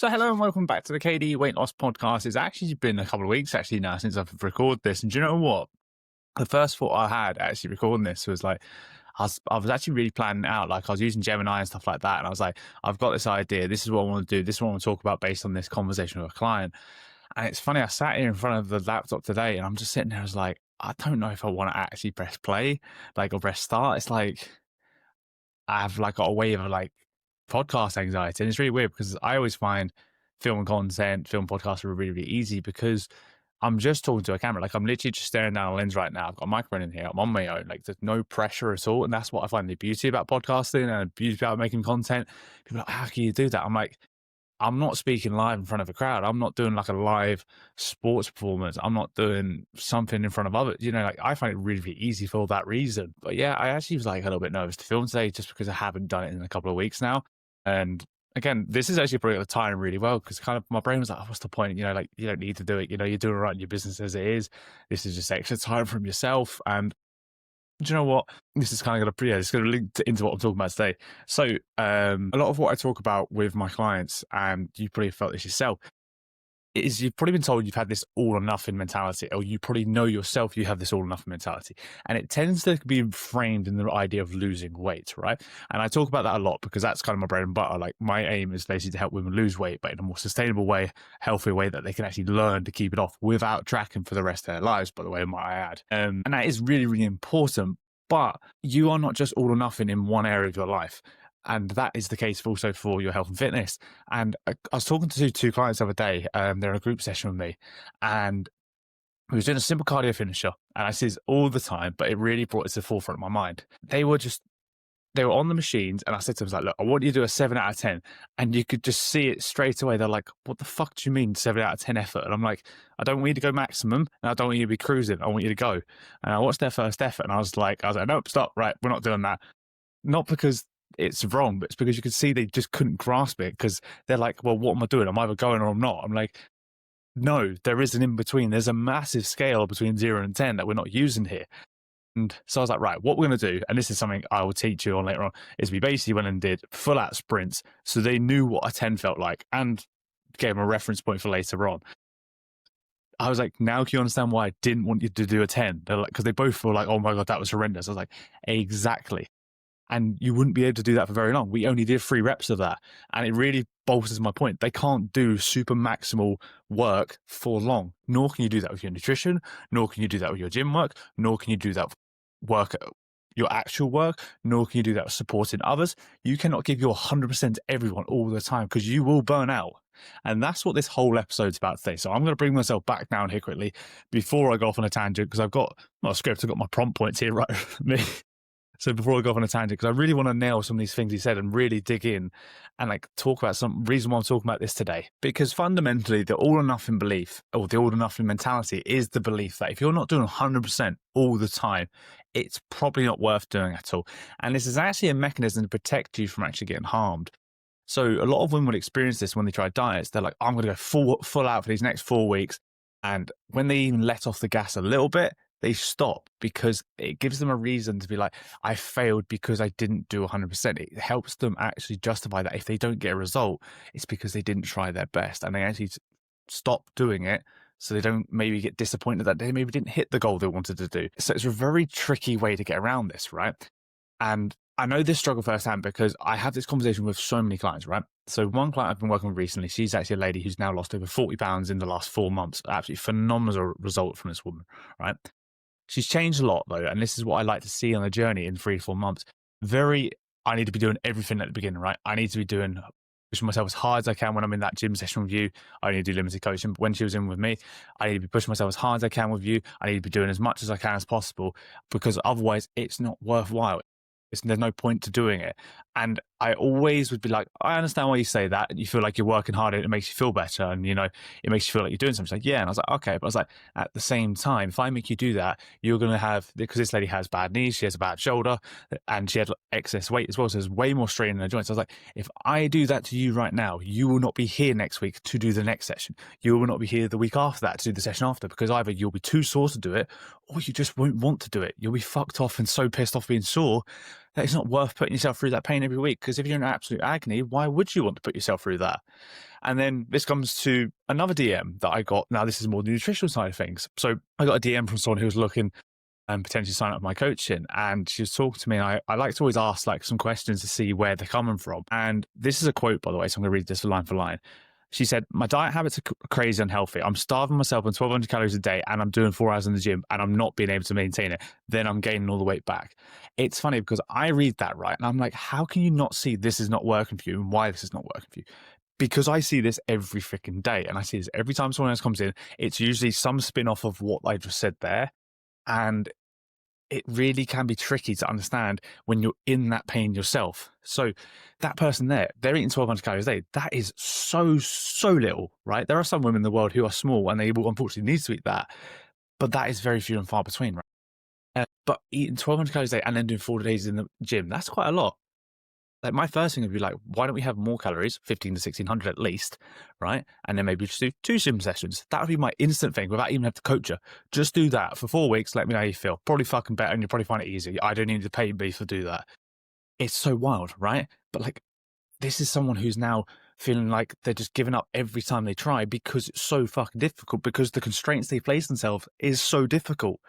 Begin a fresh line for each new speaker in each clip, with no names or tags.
So hello and welcome back to the KD Weight Loss Podcast. It's actually been a couple of weeks actually now since I've recorded this. And do you know what? The first thought I had actually recording this was like, I was actually really planning it out. Like I was using Gemini and stuff like that. And I was like, I've got this idea. This is what I want to do. This is what I want to talk about based on this conversation with a client. And it's funny, I sat here in front of the laptop today and I'm just sitting there. I was like, I don't know if I want to actually press play, or press start. It's like, I have like got a wave of like podcast anxiety. And it's really weird because I always find film podcasts are really, really easy because I'm just talking to a camera. Like I'm literally just staring down a lens right now. I've got a microphone in here. I'm on my own. Like there's no pressure at all. And that's what I find the beauty about podcasting and the beauty about making content. People are like, how can you do that? I'm like, I'm not speaking live in front of a crowd. I'm not doing like a live sports performance. I'm not doing something in front of others. Like I find it really, really easy for that reason. But yeah, I actually was like a little bit nervous to film today just because I haven't done it in a couple of weeks now. And again, this is actually probably the time really well because kind of my brain was like, oh, what's the point? Like you don't need to do it. You're doing right in your business as it is. This is just extra time from yourself. And do you know what? This is kind of it's going to link into what I'm talking about today. So a lot of what I talk about with my clients, and you probably felt this yourself, is you've probably been told you've had this all or nothing mentality, or you probably know yourself you have this all or nothing mentality. And it tends to be framed in the idea of losing weight, right? And I talk about that a lot because that's kind of my bread and butter. Like my aim is basically to help women lose weight, but in a more sustainable way, healthier way that they can actually learn to keep it off without tracking for the rest of their lives, by the way, might I add. And that is really, really important. But you are not just all or nothing in one area of your life. And that is the case also for your health and fitness. And I was talking to two clients the other day. They're in a group session with me. And we was doing a simple cardio finisher. And I see this all the time, but it really brought it to the forefront of my mind. They were on the machines. And I said to them, like, look, I want you to do a 7 out of 10. And you could just see it straight away. They're like, what the fuck do you mean 7 out of 10 effort? And I'm like, I don't want you to go maximum. And I don't want you to be cruising. I want you to go. And I watched their first effort. And I was like, nope, stop. Right. We're not doing that. Not because it's wrong, but it's because you could see they just couldn't grasp it because they're like, well, what am I doing? I'm either going or I'm not. I'm like, no, there is an in between. There's a massive scale between 0 and 10 that we're not using here. And so I was like, right, what we're going to do, and this is something I will teach you on later on, is we basically went and did full out sprints so they knew what a 10 felt like and gave them a reference point for later on. I was like, now can you understand why I didn't want you to do a 10? They're like, because they both were like, oh my God, that was horrendous. I was like, exactly. And you wouldn't be able to do that for very long. We only did 3 reps of that. And it really bolsters my point. They can't do super maximal work for long, nor can you do that with your nutrition, nor can you do that with your gym work, nor can you do that work, your actual work, nor can you do that with supporting others. You cannot give your 100% to everyone all the time because you will burn out. And that's what this whole episode's about today. So I'm going to bring myself back down here quickly before I go off on a tangent because I've got my script, I've got my prompt points here right for me. So before I go off on a tangent, because I really want to nail some of these things he said and really dig in and like talk about some reason why I'm talking about this today. Because fundamentally, the all or nothing belief or the all or nothing mentality is the belief that if you're not doing 100% all the time, it's probably not worth doing at all. And this is actually a mechanism to protect you from actually getting harmed. So a lot of women will experience this when they try diets. They're like, I'm going to go full out for these next 4 weeks. And when they even let off the gas a little bit, they stop because it gives them a reason to be like, I failed because I didn't do 100%. It helps them actually justify that if they don't get a result, it's because they didn't try their best and they actually stop doing it so they don't maybe get disappointed that they maybe didn't hit the goal they wanted to do. So it's a very tricky way to get around this, right? And I know this struggle firsthand because I have this conversation with so many clients, right? So one client I've been working with recently, she's actually a lady who's now lost over 40 pounds in the last 4 months. Absolutely phenomenal result from this woman, right? She's changed a lot though, and this is what I like to see on the journey in 3 to 4 months. I need to be doing everything at the beginning, right? I need to be pushing myself as hard as I can when I'm in that gym session with you. I need to do limited coaching, but when she was in with me, I need to be pushing myself as hard as I can with you. I need to be doing as much as I can as possible because otherwise it's not worthwhile. There's no point to doing it. And I always would be like, I understand why you say that. And you feel like you're working harder. It makes you feel better. And, it makes you feel like you're doing something. She's like, yeah. And I was like, okay. But I was like, at the same time, if I make you do that, you're going to have, because this lady has bad knees, she has a bad shoulder, and she had excess weight as well. So there's way more strain in her joints. I was like, if I do that to you right now, you will not be here next week to do the next session. You will not be here the week after that to do the session after, because either you'll be too sore to do it or you just won't want to do it. You'll be fucked off and so pissed off being sore that it's not worth putting yourself through that pain every week. Because if you're in absolute agony, why would you want to put yourself through that? And then this comes to another DM that I got. Now, this is more the nutritional side of things. So I got a DM from someone who was looking and potentially sign up for my coaching. And she was talking to me, and I like to always ask like some questions to see where they're coming from. And this is a quote, by the way, so I'm going to read this for line. She said, my diet habits are crazy unhealthy. I'm starving myself on 1,200 calories a day and I'm doing 4 hours in the gym and I'm not being able to maintain it. Then I'm gaining all the weight back. It's funny because I read that, right? And I'm like, how can you not see this is not working for you and why this is not working for you? Because I see this every freaking day. And I see this every time someone else comes in. It's usually some spin off of what I just said there. And it really can be tricky to understand when you're in that pain yourself. So that person there, they're eating 1,200 calories a day. That is so little, right? There are some women in the world who are small and they will unfortunately need to eat that, but that is very few and far between, right? But eating 1,200 calories a day and then doing 4 days in the gym, that's quite a lot. Like my first thing would be like, why don't we have more calories, 15 to 1,600 at least, right? And then maybe just do 2 gym sessions. That would be my instant thing without even having to coach her. Just do that for 4 weeks. Let me know how you feel. Probably fucking better and you'll probably find it easy. I don't need to pay me to do that. It's so wild, right? But like, this is someone who's now feeling like they're just giving up every time they try because it's so fucking difficult, because the constraints they place themselves is so difficult.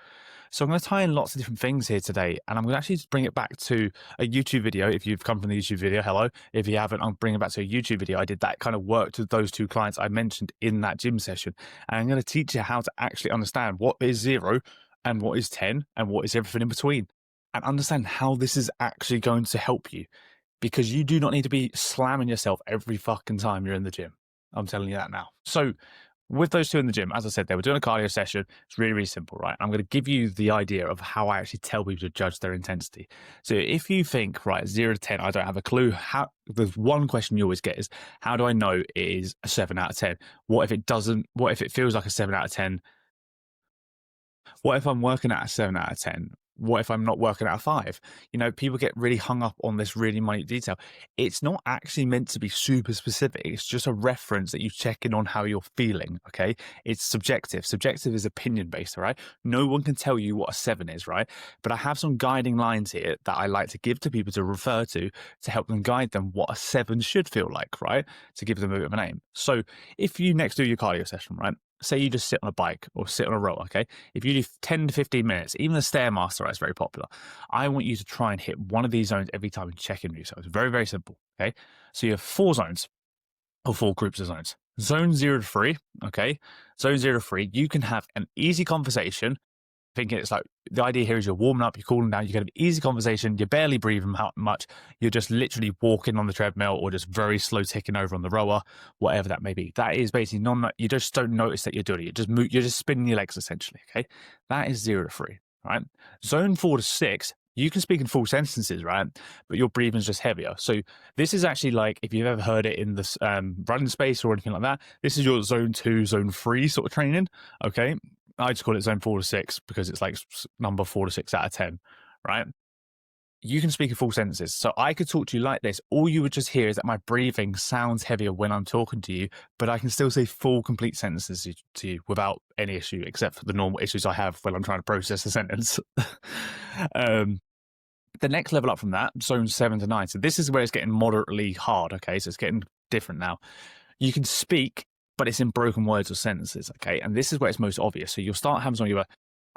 So I'm going to tie in lots of different things here today, and I'm going to actually just bring it back to a YouTube video. If you've come from the YouTube video, hello. If you haven't, I'm bringing it back to a YouTube video. I did that kind of work to those 2 clients I mentioned in that gym session. And I'm going to teach you how to actually understand what is 0 and what is 10 and what is everything in between, and understand how this is actually going to help you, because you do not need to be slamming yourself every fucking time you're in the gym. I'm telling you that now. So with those 2 in the gym, as I said, they were doing a cardio session. It's really, really simple, right? I'm going to give you the idea of how I actually tell people to judge their intensity. So if you think, right, 0 to 10, I don't have a clue. The one question you always get is, how do I know it is a 7 out of 10? What if it doesn't? What if it feels like a 7 out of 10? What if I'm working at a 7 out of 10? What if I'm not working at a 5? You know, people get really hung up on this really minute detail. It's not actually meant to be super specific. It's just a reference that you check in on how you're feeling, okay? It's subjective. Subjective is opinion-based, all right? No one can tell you what a 7 is, right? But I have some guiding lines here that I like to give to people to refer to help them guide them what a 7 should feel like, right? To give them a bit of an aim. So if you next do your cardio session, right? Say you just sit on a bike or sit on a rower, okay? If you do 10 to 15 minutes, even the Stairmaster is very popular. I want you to try and hit one of these zones every time and check in with yourself. It's very, very simple, okay? So you have 4 zones or 4 groups of zones. Zone 0 to 3, okay? Zone 0 to 3, you can have an easy conversation. Thinking it's like, the idea here is you're warming up, you're cooling down, you get an easy conversation, you're barely breathing much, you're just literally walking on the treadmill or just very slow ticking over on the rower, whatever that may be. That is basically you just don't notice that you're doing it. You're just spinning your legs essentially, okay? That is 0 to 3, right? Zone 4 to 6, you can speak in full sentences, right? But your breathing's just heavier. So this is actually like, if you've ever heard it in this running space or anything like that, this is your zone 2, zone 3 sort of training, okay? I just call it zone 4 to 6 because it's like number 4 to 6 out of 10, right? You can speak in full sentences. So I could talk to you like this. All you would just hear is that my breathing sounds heavier when I'm talking to you, but I can still say full, complete sentences to you without any issue, except for the normal issues I have when I'm trying to process a sentence. The next level up from that, zone 7 to 9. So this is where it's getting moderately hard, okay? So it's getting different now. You can speak, but it's in broken words or sentences, okay? And this is where it's most obvious. So you'll start having something,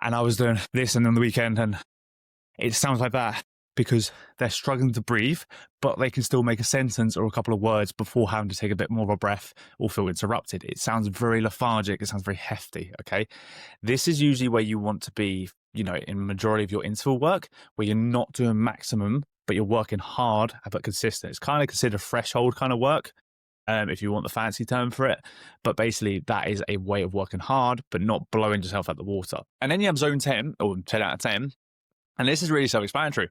and I was doing this and on the weekend, and it sounds like that because they're struggling to breathe, but they can still make a sentence or a couple of words before having to take a bit more of a breath or feel interrupted. It sounds very lethargic. It sounds very hefty, okay? This is usually where you want to be, you know, in the majority of your interval work, where you're not doing maximum, but you're working hard, but consistent. It's kind of considered threshold kind of work. If you want the fancy term for it. But basically, that is a way of working hard, but not blowing yourself out the water. And then you have zone 10, or 10 out of 10. And this is really self-explanatory.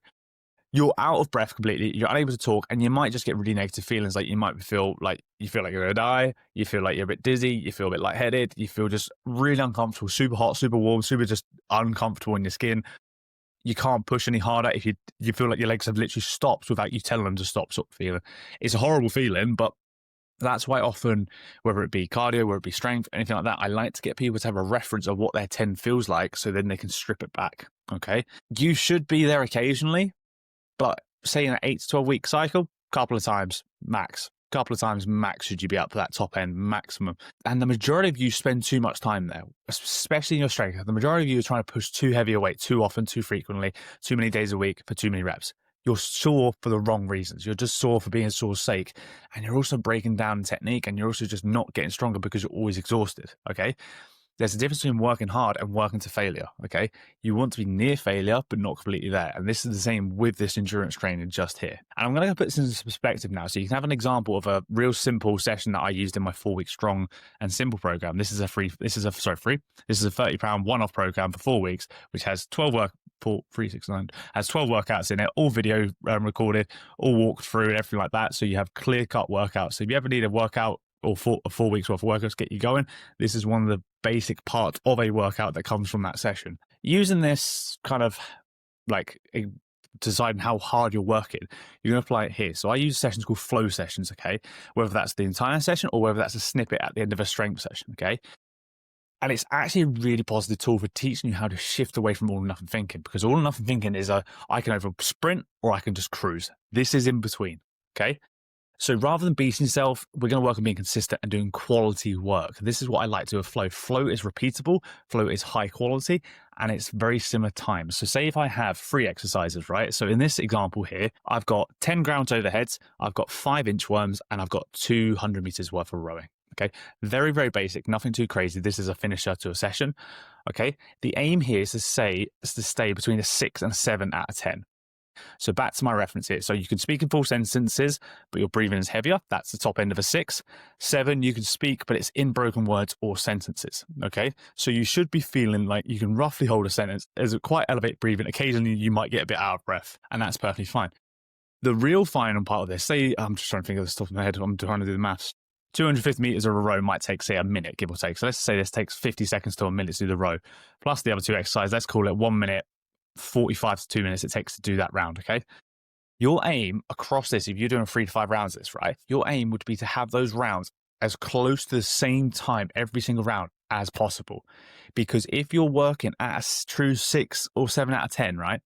You're out of breath completely. You're unable to talk, and you might just get really negative feelings. Like you might feel like you're going to die. You feel like you're a bit dizzy. You feel a bit lightheaded. You feel just really uncomfortable, super hot, super warm, super just uncomfortable in your skin. You can't push any harder if you feel like your legs have literally stopped without you telling them to stop, sort of feeling. It's a horrible feeling, but that's why often, whether it be cardio, whether it be strength, anything like that, I like to get people to have a reference of what their 10 feels like so then they can strip it back, okay? You should be there occasionally, but say in an 8 to 12 week cycle, couple of times max should you be up for that top end maximum. And the majority of you spend too much time there, especially in your strength. The majority of you are trying to push too heavy a weight too often, too frequently, too many days a week for too many reps. You're sore for the wrong reasons. You're just sore for being sore's sake. And you're also breaking down technique, and you're also just not getting stronger because you're always exhausted, okay? There's a difference between working hard and working to failure, okay? You want to be near failure, but not completely there. And this is the same with this endurance training just here. And I'm going to put this into perspective now. So you can have an example of a real simple session that I used in my 4-week strong and simple program. This is a £30 one-off program for 4 weeks, which has 12 workouts in it, all video recorded, all walked through and everything like that. So you have clear-cut workouts. So if you ever need a workout or 4 weeks worth of workouts to get you going, this is one of the basic parts of a workout that comes from that session. Using this kind of like deciding how hard you're working, you're going to apply it here. So I use sessions called flow sessions, okay? Whether that's the entire session or whether that's a snippet at the end of a strength session, okay? And it's actually a really positive tool for teaching you how to shift away from all or nothing thinking, because all or nothing thinking is I can either sprint or I can just cruise. This is in between, okay? So rather than beating yourself, we're going to work on being consistent and doing quality work. This is what I like to do with flow. Flow is repeatable, flow is high quality, and it's very similar times. So say if I have 3 exercises, right? So in this example here, I've got 10 ground overheads, I've got 5 inchworms, and I've got 200 meters worth of rowing. Okay, very, very basic, nothing too crazy. This is a finisher to a session. Okay, the aim here is to stay between a 6 and a 7 out of 10. So back to my reference here. So you can speak in full sentences, but your breathing is heavier. That's the top end of a 6. 7, you can speak, but it's in broken words or sentences. Okay. So you should be feeling like you can roughly hold a sentence. There's a quite elevated breathing. Occasionally you might get a bit out of breath, and that's perfectly fine. The real final part of this, say, I'm just trying to think of the top of my head. I'm trying to do the maths. 250 meters of a row might take, say, a minute, give or take. So let's say this takes 50 seconds to a minute to do the row, plus the other 2 exercises. Let's call it 1 minute. 45 to 2 minutes it takes to do that round, okay? Your aim across this, if you're doing 3 to 5 rounds of this, right? Your aim would be to have those rounds as close to the same time every single round as possible. Because if you're working at a true 6 or 7 out of 10, right?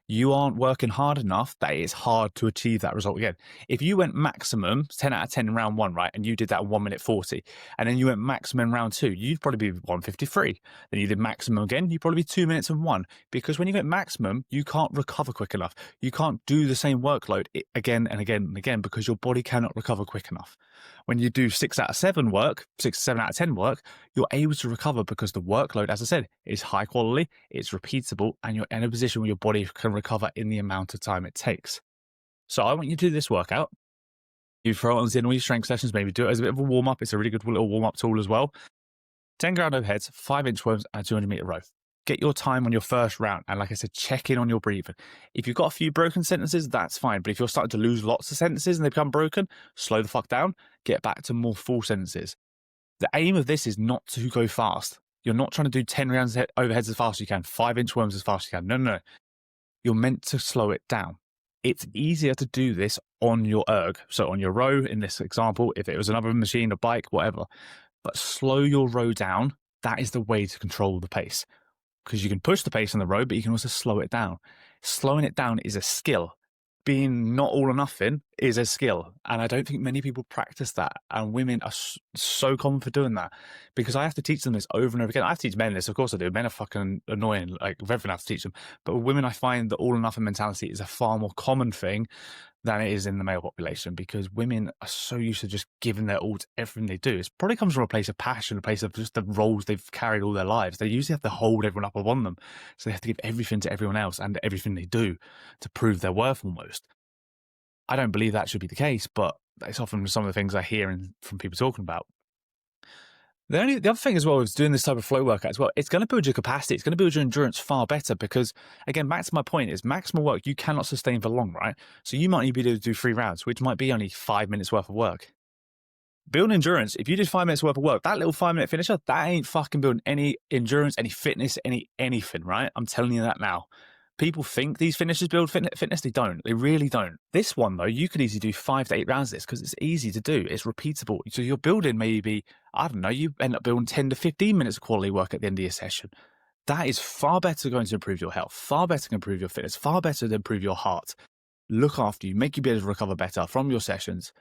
You aren't working hard enough that it's hard to achieve that result again. If you went maximum 10 out of 10 in round 1, right, and you did that in 1 minute 40, and then you went maximum in round 2, you'd probably be 153. Then you did maximum again, you'd probably be 2 minutes and 1. Because when you get maximum, you can't recover quick enough. You can't do the same workload again and again and again because your body cannot recover quick enough. When you do 6 out of 7 work, 6 to 7 out of 10 work, you're able to recover because the workload, as I said, is high quality, it's repeatable, and you're in a position where your body can recover in the amount of time it takes. So I want you to do this workout. You throw it in all your strength sessions, maybe do it as a bit of a warm-up. It's a really good little warm-up tool as well. 10 ground overheads, 5 inchworms, and a 200 meter row. Get your time on your first round. And like I said, check in on your breathing. If you've got a few broken sentences, that's fine. But if you're starting to lose lots of sentences and they become broken, slow the fuck down, get back to more full sentences. The aim of this is not to go fast. You're not trying to do 10 rounds overheads as fast as you can, 5 inchworms as fast as you can. No. You're meant to slow it down. It's easier to do this on your erg. So on your row, in this example, if it was another machine, a bike, whatever. But slow your row down. That is the way to control the pace. Because you can push the pace on the road, but you can also slow it down. Slowing it down is a skill. Being not all or nothing is a skill. And I don't think many people practice that. And women are so common for doing that. Because I have to teach them this over and over again. I have to teach men this, of course I do. Men are fucking annoying. Like, with everything I have to teach them. But with women, I find the all or nothing mentality is a far more common thing than it is in the male population, because women are so used to just giving their all to everything they do. It probably comes from a place of passion, a place of just the roles they've carried all their lives. They usually have to hold everyone up upon them. So they have to give everything to everyone else and everything they do to prove their worth almost. I don't believe that should be the case, but it's often some of the things I hear from people talking about. The other thing as well is doing this type of flow workout as well. It's going to build your capacity. It's going to build your endurance far better because, again, back to my point is maximal work you cannot sustain for long, right? So you might need to be able to do 3 rounds, which might be only 5 minutes worth of work. Building endurance, if you did 5 minutes worth of work, that little 5-minute finisher, that ain't fucking building any endurance, any fitness, anything, right? I'm telling you that now. People think these finishers build fitness. They don't. They really don't. This one, though, you could easily do 5 to 8 rounds of this because it's easy to do. It's repeatable. So you're building maybe, I don't know, you end up building 10 to 15 minutes of quality work at the end of your session. That is far better going to improve your health, far better to improve your fitness, far better to improve your heart. look after you, make you be able to recover better from your sessions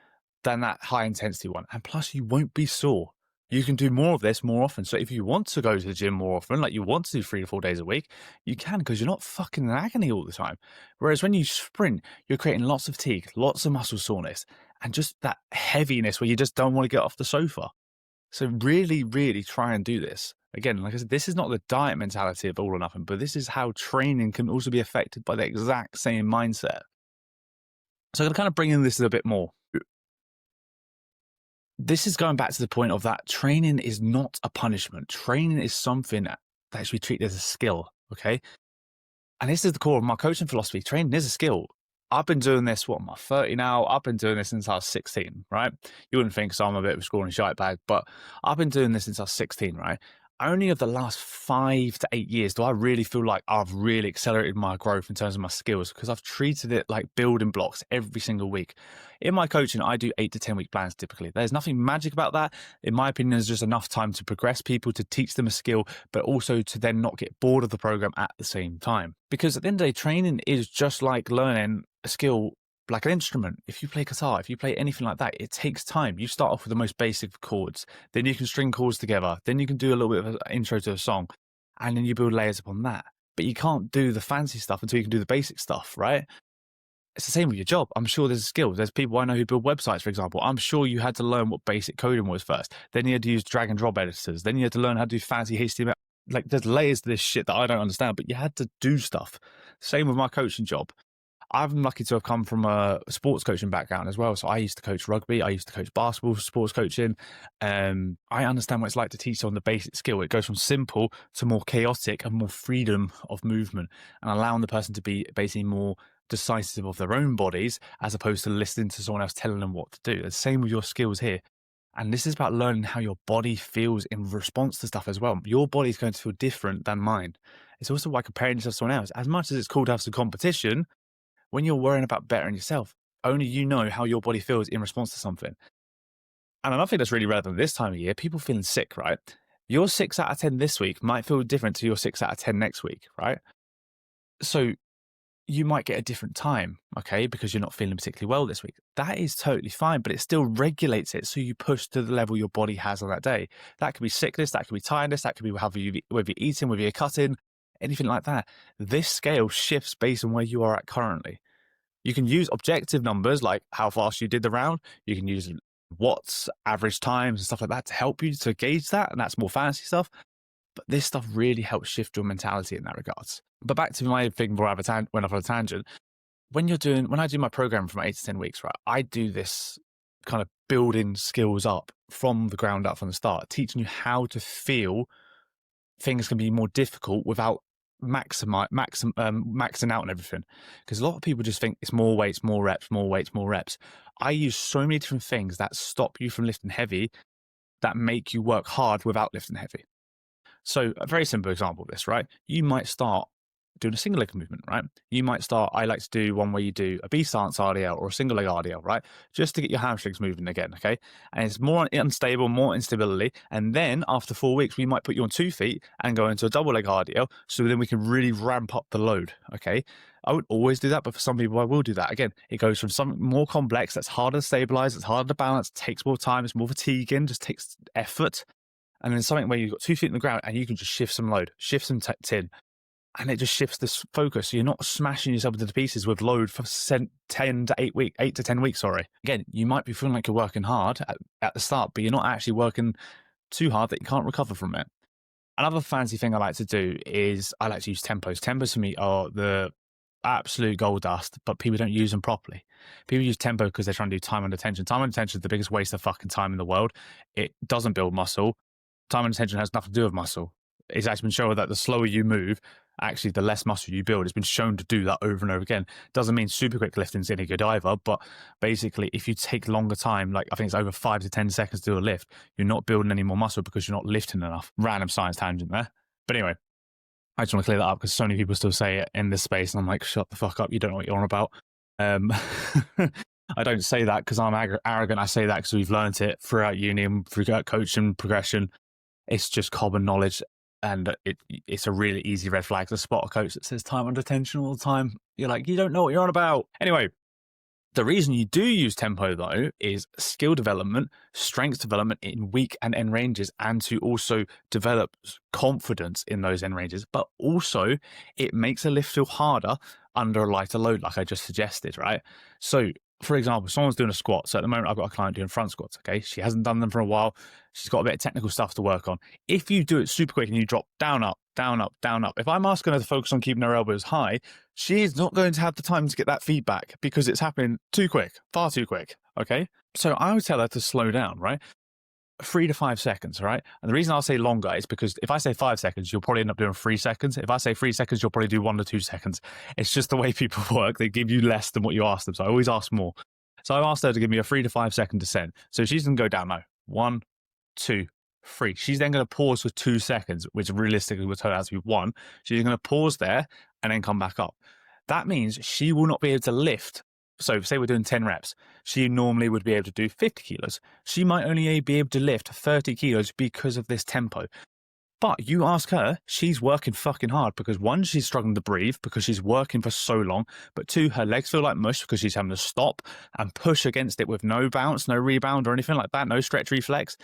than that high intensity one. And plus, you won't be sore. You can do more of this more often. So if you want to go to the gym more often, like you want to do 3 to 4 days a week, you can, because you're not fucking in agony all the time. Whereas when you sprint, you're creating lots of fatigue, lots of muscle soreness, and just that heaviness where you just don't want to get off the sofa. So really, really try and do this. Again, like I said, this is not the diet mentality of all or nothing, but this is how training can also be affected by the exact same mindset. So I'm going to kind of bring in this a bit more. This is going back to the point of that training is not a punishment. Training is something that should be treated as a skill, okay? And this is the core of my coaching philosophy. Training is a skill. I've been doing this, what, am I 30 now? I've been doing this since I was 16, right? You wouldn't think so, I'm a bit of a scoring shite bag, but I've been doing this since I was 16, right? Only of the last 5 to 8 years do I really feel like I've really accelerated my growth in terms of my skills, because I've treated it like building blocks every single week. In my coaching, I do 8 to 10 week plans typically. There's nothing magic about that. In my opinion, there's just enough time to progress people, to teach them a skill, but also to then not get bored of the program at the same time. Because at the end of the day, training is just like learning a skill, like an instrument. If you play guitar, if you play anything like that, it takes time. You start off with the most basic chords, then you can string chords together, then you can do a little bit of an intro to a song, and then you build layers upon that. But you can't do the fancy stuff until you can do the basic stuff, right? It's the same with your job. I'm sure there's skills. There's people I know who build websites, for example. I'm sure you had to learn what basic coding was first. Then you had to use drag and drop editors. Then you had to learn how to do fancy HTML. Like, there's layers to this shit that I don't understand, but you had to do stuff. Same with my coaching job. I'm lucky to have come from a sports coaching background as well. So I used to coach rugby. I used to coach basketball, sports coaching. I understand what it's like to teach someone the basic skill. It goes from simple to more chaotic and more freedom of movement, and allowing the person to be basically more decisive of their own bodies as opposed to listening to someone else telling them what to do. The same with your skills here. And this is about learning how your body feels in response to stuff as well. Your body's going to feel different than mine. It's also like comparing yourself to someone else. As much as it's cool to have some competition, when you're worrying about bettering yourself, only you know how your body feels in response to something. And another thing that's really relevant this time of year, people feeling sick, right? Your 6 out of 10 this week might feel different to your 6 out of 10 next week, right? So you might get a different time, okay, because you're not feeling particularly well this week. That is totally fine, but it still regulates it so you push to the level your body has on that day. That could be sickness, that could be tiredness, that could be whether you're eating, whether you're cutting, anything like that. This scale shifts based on where you are at currently. You can use objective numbers like how fast you did the round. You can use watts, average times, and stuff like that to help you to gauge that, and that's more fancy stuff. But this stuff really helps shift your mentality in that regards. But back to my thing where I went off on a tangent. When I do my program from 8 to 10 weeks, right, I do this kind of building skills up from the ground up from the start, teaching you how to feel things can be more difficult without maxing out on everything. Because a lot of people just think it's more weights, more reps, more weights, more reps. I use so many different things that stop you from lifting heavy, that make you work hard without lifting heavy. So a very simple example of this, right? You might start doing a single leg movement, right? You might start, I like to do one where you do a B stance RDL or a single leg RDL, right? Just to get your hamstrings moving again, okay? And it's more unstable, more instability. And then after 4 weeks, we might put you on 2 feet and go into a double leg RDL. So then we can really ramp up the load, okay? I would always do that, but for some people, I will do that. Again, it goes from something more complex that's harder to stabilize, it's harder to balance, takes more time, it's more fatiguing, just takes effort. And then something where you've got 2 feet in the ground and you can just shift some load, shift some tin. And it just shifts this focus. So you're not smashing yourself into pieces with load for 8 to 10 weeks, sorry. Again, you might be feeling like you're working hard at the start, but you're not actually working too hard that you can't recover from it. Another fancy thing I like to do is I like to use tempos. Tempos for me are the absolute gold dust, but people don't use them properly. People use tempo because they're trying to do time under tension. Time under tension is the biggest waste of fucking time in the world. It doesn't build muscle. Time under tension has nothing to do with muscle. It's actually been shown that the slower you move, actually the less muscle you build. It's been shown to do that over and over again. Doesn't mean super quick lifting is any good either, but basically if you take longer time, like I think it's over 5 to 10 seconds to do a lift, you're not building any more muscle because you're not lifting enough. Random science tangent there. But anyway, I just want to clear that up because so many people still say it in this space and I'm like, shut the fuck up, you don't know what you're on about. I don't say that because I'm arrogant. I say that because we've learned it throughout uni and throughout coaching progression. It's just common knowledge. And it's a really easy red flag to spot a coach that says time under tension all the time. You're like, you don't know what you're on about. Anyway, The reason you do use tempo, though, is skill development, strength development in weak and end ranges, and to also develop confidence in those end ranges. But also, it makes a lift feel harder under a lighter load, like I just suggested, right? So, for example, someone's doing a squat. So at the moment, I've got a client doing front squats, okay? She hasn't done them for a while. She's got a bit of technical stuff to work on. If you do it super quick and you drop down, up, down, up, down, up, if I'm asking her to focus on keeping her elbows high, she's not going to have the time to get that feedback because it's happening too quick, far too quick, okay? So I would tell her to slow down, right? 3 to 5 seconds, right? And the reason I'll say longer is because if I say 5 seconds, you'll probably end up doing 3 seconds. If I say 3 seconds, you'll probably do 1 to 2 seconds. It's just the way people work. They give you less than what you ask them. So I always ask more. So I asked her to give me a 3 to 5 second descent. So she's going to go down now. 1, 2, 3. She's then going to pause for 2 seconds, which realistically would turn out to be 1. She's going to pause there and then come back up. That means she will not be able to lift. So say we're doing 10 reps. She normally would be able to do 50 kilos. She might only be able to lift 30 kilos because of this tempo. But you ask her, she's working fucking hard because 1, she's struggling to breathe because she's working for so long. But 2, her legs feel like mush because she's having to stop and push against it with no bounce, no rebound or anything like that, no stretch reflex.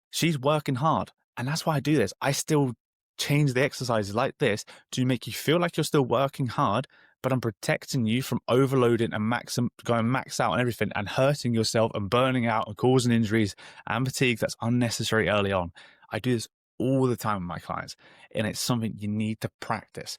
She's working hard. And that's why I do this. I still change the exercises like this to make you feel like you're still working hard, but I'm protecting you from overloading and going max out and everything and hurting yourself and burning out and causing injuries and fatigue that's unnecessary early on. I do this all the time with my clients, and it's something you need to practice.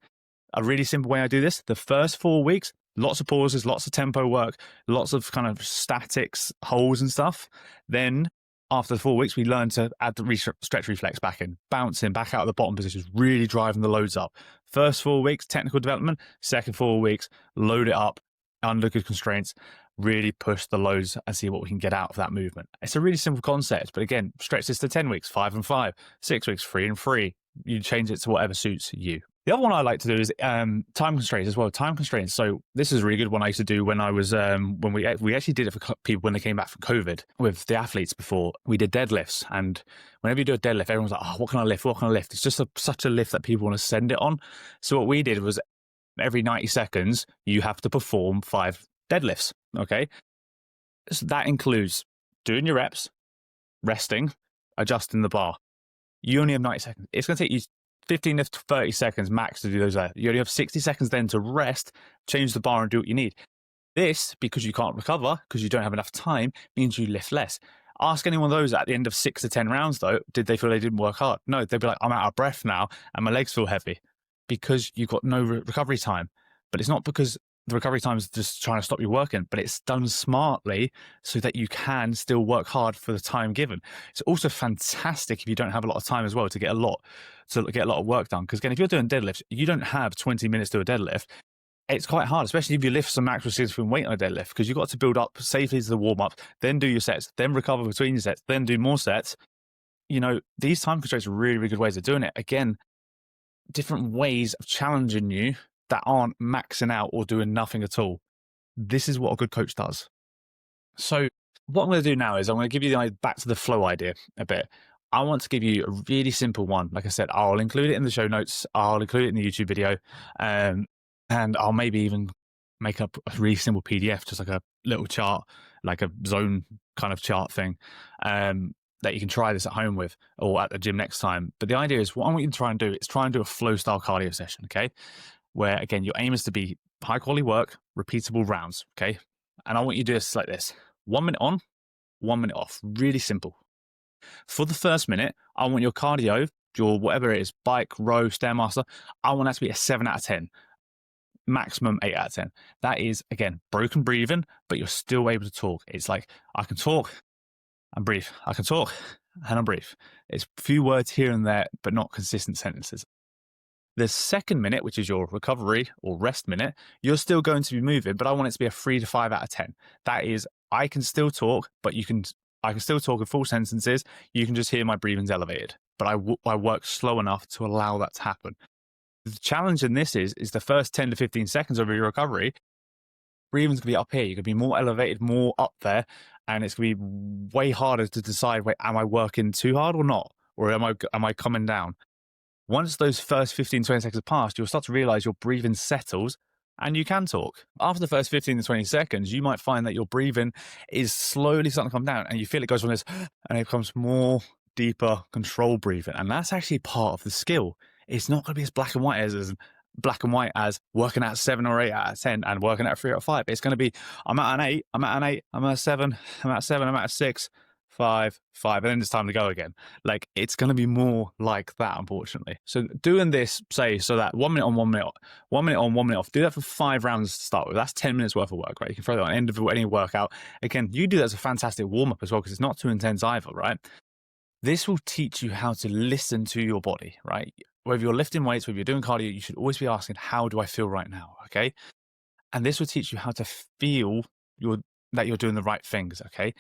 A really simple way I do this, the first 4 weeks, lots of pauses, lots of tempo work, lots of kind of statics, holds and stuff. Then after the 4 weeks, we learn to add the stretch reflex back in, bouncing back out of the bottom positions, really driving the loads up. First 4 weeks, technical development. Second 4 weeks, load it up under good constraints, really push the loads and see what we can get out of that movement. It's a really simple concept, but again, stretch this to 10 weeks, 5 and 5, 6 weeks, 3 and 3. You change it to whatever suits you. The other one I like to do is time constraints as well. Time constraints. So this is a really good one I used to do when I was when we actually did it for people when they came back from COVID with the athletes before. We did deadlifts, and whenever you do a deadlift, everyone's like, "Oh, what can I lift? What can I lift?" It's just such a lift that people want to send it on. So what we did was every 90 seconds you have to perform 5 deadlifts. Okay, so that includes doing your reps, resting, adjusting the bar. You only have 90 seconds. It's going to take you 15 to 30 seconds max to do those. You only have 60 seconds then to rest, change the bar and do what you need. This, because you can't recover, because you don't have enough time, means you lift less. Ask any one of those at the end of 6 to 10 rounds, though, did they feel they didn't work hard? No, they'd be like, I'm out of breath now and my legs feel heavy because you've got no recovery time. But it's not because the recovery time is just trying to stop you working, but it's done smartly so that you can still work hard for the time given. It's also fantastic if you don't have a lot of time as well to get a lot of work done. Because again, if you're doing deadlifts, you don't have 20 minutes to do a deadlift. It's quite hard, especially if you lift some actual significant weight on a deadlift, because you've got to build up safely to the warm-up, then do your sets, then recover between your sets, then do more sets. You know, these time constraints are really, really good ways of doing it. Again, different ways of challenging you that aren't maxing out or doing nothing at all. This is what a good coach does. So what I'm going to do now is I'm going to give you the back to the flow idea a bit. I want to give you a really simple one. Like I said, I'll include it in the show notes. I'll include it in the YouTube video. And I'll maybe even make up a really simple PDF, just like a little chart, like a zone kind of chart thing, that you can try this at home with or at the gym next time. But the idea is what I want you to try and do is try and do a flow style cardio session, okay? Where, again, your aim is to be high quality work, repeatable rounds, okay? And I want you to do this like this. 1 minute on, 1 minute off. Really simple. For the first minute, I want your cardio, your whatever it is, bike, row, Stairmaster, I want that to be a 7 out of 10. Maximum 8 out of 10. That is, again, broken breathing, but you're still able to talk. It's like, I can talk and breathe. I can talk and I breathe. It's a few words here and there, but not consistent sentences. The second minute, which is your recovery or rest minute, you're still going to be moving, but I want it to be a 3 to 5 out of 10. That is, I can still talk, but I can still talk in full sentences. You can just hear my breathing's elevated, but I work slow enough to allow that to happen. The challenge in this is the first 10 to 15 seconds of your recovery, breathing's going to be up here. You're going to be more elevated, more up there, and it's going to be way harder to decide, wait, am I working too hard or not? Or am I coming down? Once those first 15, 20 seconds have passed, you'll start to realize your breathing settles and you can talk. After the first 15 to 20 seconds, you might find that your breathing is slowly starting to come down and you feel it goes from this and it becomes more deeper control breathing. And that's actually part of the skill. It's not going to be as black and white as working at 7 or 8 out of 10 and working at 3 out of 5. It's going to be, I'm at an 8, I'm at an 8, I'm at a 7, I'm at a 7, I'm at a 6, 5, 5, and then it's time to go again. Like, it's going to be more like that, unfortunately. So doing this, say, so that 1 minute on, 1 minute, 1 minute on, 1 minute off, do that for 5 rounds to start with. That's 10 minutes worth of work, right? You can throw that on the end of any workout. Again, you do that as a fantastic warm-up as well, because it's not too intense either, right? This will teach you how to listen to your body, right? Whether you're lifting weights, whether you're doing cardio, you should always be asking, how do I feel right now? Okay. And this will teach you how to feel that you're doing the right things. Okay.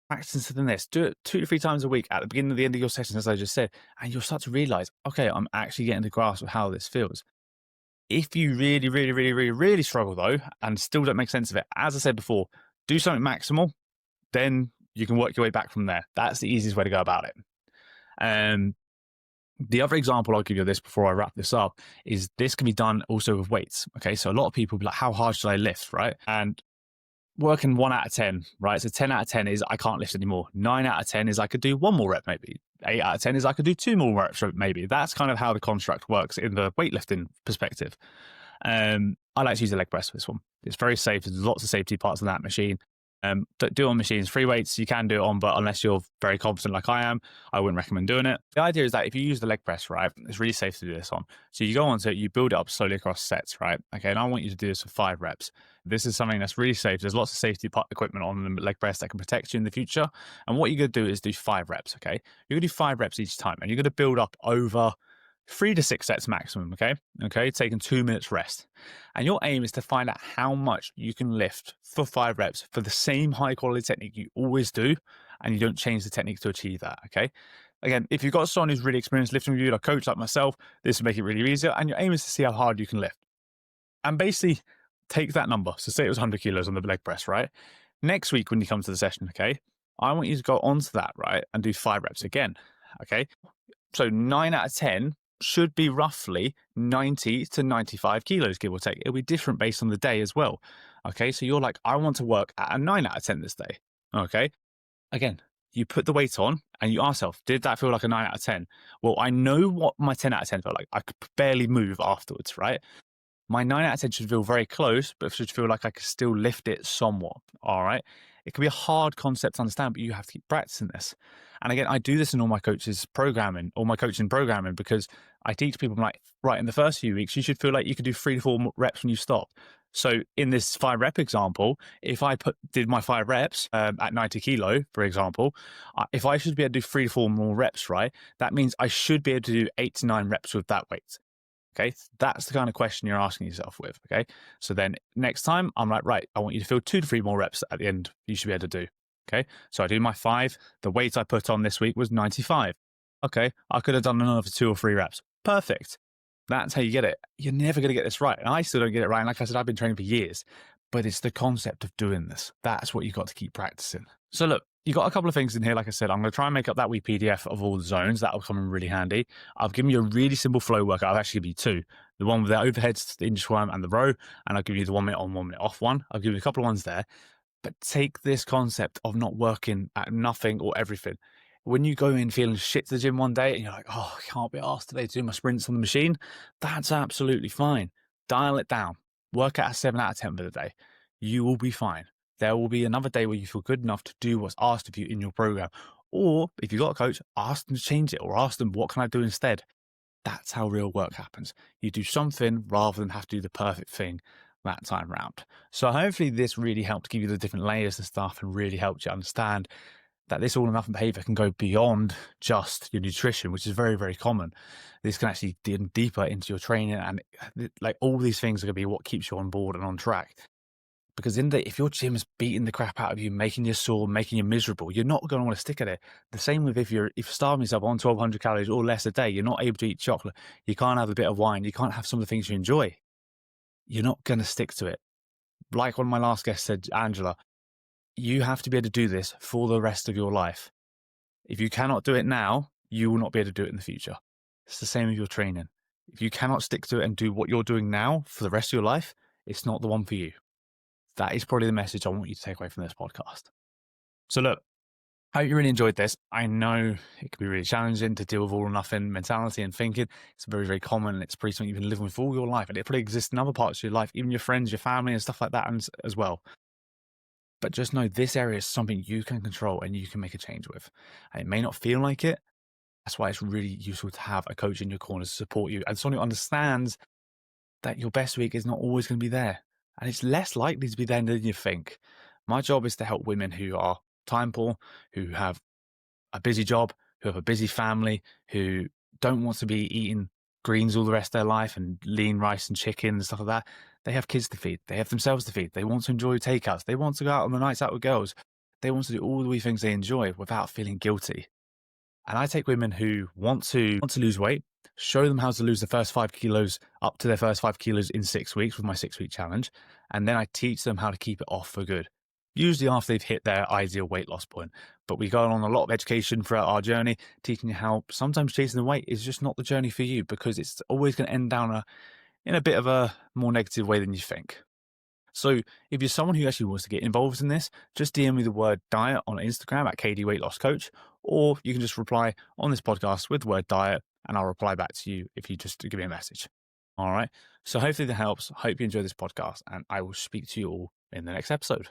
Practicing this, do it 2 to 3 times a week at the beginning and the end of your sessions, as I just said, and you'll start to realize, okay, I'm actually getting the grasp of how this feels. If you really, really, really, really, really struggle though, and still don't make sense of it, as I said before, do something maximal, then you can work your way back from there. That's the easiest way to go about it. The other example I'll give you of this before I wrap this up is this can be done also with weights. Okay. So a lot of people be like, how hard should I lift? Right. And working 1 out of 10, right? So 10 out of 10 is I can't lift anymore. 9 out of 10 is I could do 1 more rep, maybe. 8 out of 10 is I could do 2 more reps, maybe. That's kind of how the construct works in the weightlifting perspective. I like to use the leg press for this one. It's very safe. There's lots of safety parts on that machine. Do it on machines. Free weights, you can do it on, but unless you're very confident like I am, I wouldn't recommend doing it. The idea is that if you use the leg press, right, it's really safe to do this on. So you go onto it, you build it up slowly across sets, right? Okay, and I want you to do this for 5 reps. This is something that's really safe. There's lots of safety equipment on the leg press that can protect you in the future. And what you're going to do is do 5 reps, okay? You're going to do 5 reps each time, and you're going to build up over 3 to 6 sets maximum, okay, taking 2 minutes rest. And your aim is to find out how much you can lift for 5 reps for the same high quality technique you always do, and you don't change the technique to achieve that, okay? Again, if you've got someone who's really experienced lifting with you, like a coach like myself, this will make it really easier, and your aim is to see how hard you can lift. And basically, take that number. So say it was 100 kilos on the leg press, right? Next week when you come to the session, okay, I want you to go onto that, right, and do 5 reps again, okay? So 9 out of 10 should be roughly 90 to 95 kilos, give or take. It'll be different based on the day as well. Okay, so you're like, I want to work at a 9 out of 10 this day. Okay, again, you put the weight on and you ask yourself, did that feel like a 9 out of 10? Well, I know what my 10 out of 10 felt like. I could barely move afterwards, right? My 9 out of 10 should feel very close, but should feel like I could still lift it somewhat. All right. It can be a hard concept to understand, but you have to keep practicing this. And again, I do this in all my coaches programming, all my coaching programming, because I teach people, I'm like, right, in the first few weeks, you should feel like you could do 3 to 4 reps when you stop. So in this 5 rep example, if I did my 5 reps at 90 kilo, for example, if I should be able to do 3 to 4 more reps, right, that means I should be able to do 8 to 9 reps with that weight. Okay, that's the kind of question you're asking yourself with. Okay, so then next time I'm like, right, I want you to feel 2 to 3 more reps at the end. You should be able to do. Okay, so I do my 5. The weight I put on this week was 95. Okay, I could have done another 2 or 3 reps. Perfect. That's how you get it. You're never going to get this right. And I still don't get it right. And like I said, I've been training for years, but it's the concept of doing this. That's what you've got to keep practicing. So look, you got a couple of things in here. Like I said, I'm going to try and make up that wee PDF of all the zones. That'll come in really handy. I've given you a really simple flow workout. I'll actually give you 2. The one with the overheads, the inchworm and the row. And I'll give you the 1 minute on, 1 minute off one. I'll give you a couple of ones there. But take this concept of not working at nothing or everything. When you go in feeling shit to the gym one day and you're like, oh, I can't be asked today to do my sprints on the machine, that's absolutely fine. Dial it down. Work at a 7 out of 10 for the day. You will be fine. There will be another day where you feel good enough to do what's asked of you in your program. Or if you've got a coach, ask them to change it or ask them, what can I do instead? That's how real work happens. You do something rather than have to do the perfect thing that time round. So hopefully this really helped give you the different layers and stuff and really helped you understand that this all or nothing behavior can go beyond just your nutrition, which is very, very common. This can actually dig deeper into your training, and like all these things are going to be what keeps you on board and on track. Because if your gym is beating the crap out of you, making you sore, making you miserable, you're not going to want to stick at it. The same with if you're starving yourself on 1,200 calories or less a day, you're not able to eat chocolate, you can't have a bit of wine, you can't have some of the things you enjoy. You're not going to stick to it. Like one of my last guests said, Angela, you have to be able to do this for the rest of your life. If you cannot do it now, you will not be able to do it in the future. It's the same with your training. If you cannot stick to it and do what you're doing now for the rest of your life, it's not the one for you. That is probably the message I want you to take away from this podcast. So look, I hope you really enjoyed this. I know it can be really challenging to deal with all or nothing mentality and thinking. It's very, very common. It's pretty something you've been living with all your life, and it probably exists in other parts of your life, even your friends, your family, and stuff like that as well. But just know this area is something you can control and you can make a change with. And it may not feel like it. That's why it's really useful to have a coach in your corner to support you and someone who understands that your best week is not always going to be there. And it's less likely to be there than you think. My job is to help women who are time poor, who have a busy job, who have a busy family, who don't want to be eating greens all the rest of their life and lean rice and chicken and stuff like that. They have kids to feed. They have themselves to feed. They want to enjoy takeouts. They want to go out on the nights out with girls. They want to do all the wee things they enjoy without feeling guilty. And I take women who want to lose weight, show them how to lose the first 5 kilos up to their first 5 kilos in 6 weeks with my 6-week challenge. And then I teach them how to keep it off for good, usually after they've hit their ideal weight loss point. But we go on a lot of education throughout our journey, teaching you how sometimes chasing the weight is just not the journey for you, because it's always going to end down in a bit of a more negative way than you think. So if you're someone who actually wants to get involved in this, just DM me the word diet on Instagram at KD Weight Loss Coach, or you can just reply on this podcast with the word diet, and I'll reply back to you if you just give me a message. All right. So hopefully that helps. Hope you enjoy this podcast, and I will speak to you all in the next episode.